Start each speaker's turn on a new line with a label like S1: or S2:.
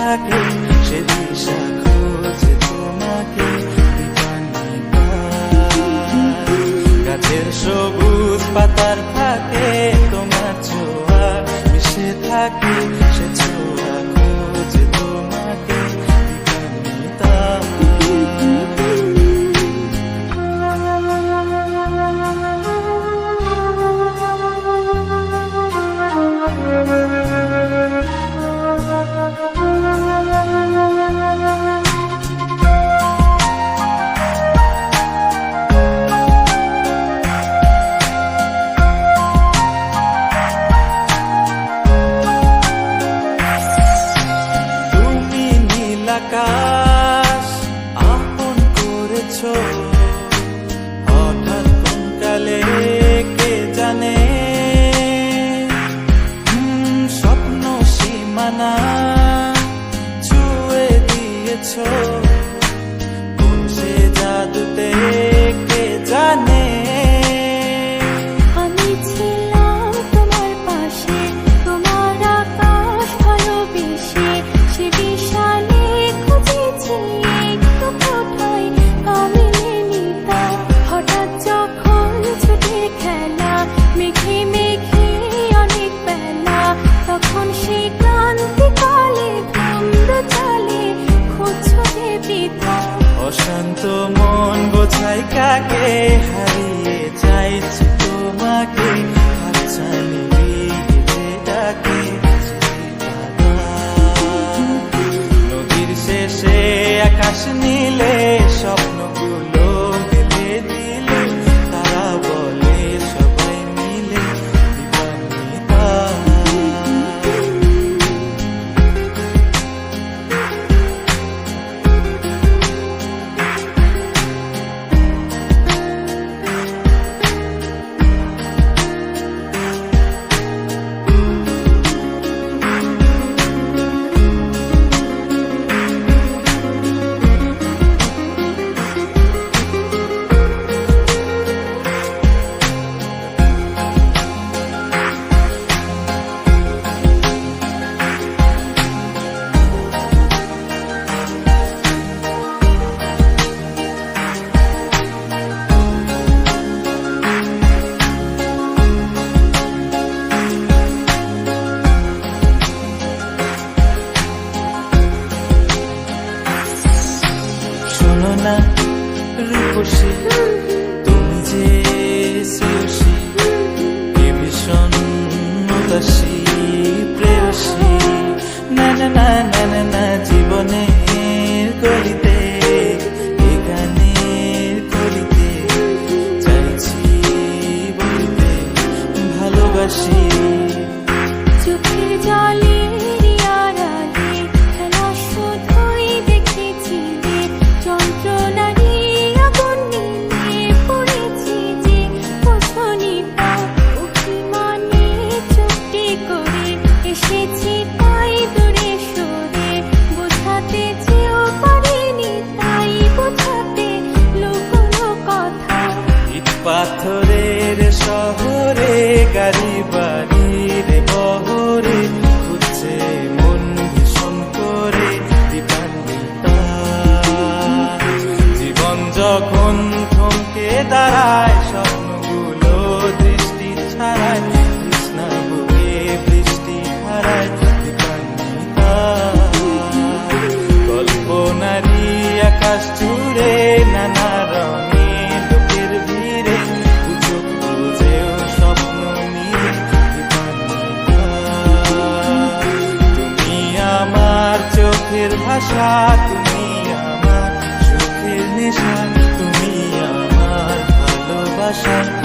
S1: থাকে সে দিশা খোঁজে তোমাকে দীপান্বিতা। গাছের সবুজ পাতার থাকে তোমার ছোঁয়া মিশে থাকে সে ছোঁয়া খোঁজে তোমাকে দীপান্বিতা। আকাশ আপন করেছ হঠাৎ কোন কালে কে জানে, স্বপ্ন সীমানা ছুঁয়ে দিয়েছ কোন সে জাদুতে কে জানে। অশান্ত মন বোঝাই কাকে হারিয়ে চাইছি তোমাকে হাতছানি দিয়ে ডাকে। নদীর শেষে আকাশ নীলে স্বপ্নগুলো মেলে দিলে তারা বলে সবাই মিলে দীপান্বিতা। শোনো না রূপসী তুমি যে শ্রেয়সী কে ভীষণ উদাসী প্রেয়সী। না না না না না না জীবনের গলিতে গানের কলিতে চাইছি বলিতে ভালোবাসি।
S2: চোখের জলে
S1: পাথরের শহরে গাড়ি বাড়ির বহরে খুঁজছে মন ভীষণ করে দীপান্বিতা। জীবন যখন থমকে দাঁড়ায় স্বপ্নগুলো দৃষ্টি ছাড়ায় তৃষ্ণা বলে বৃষ্টি হারায় দীপান্বিতা। কল্পনারি আকাশ জুড়ে নানা রঙে চোখের ভাষা তুমি আমার চোখের নেশা তুমি আমার ভালোবাসা।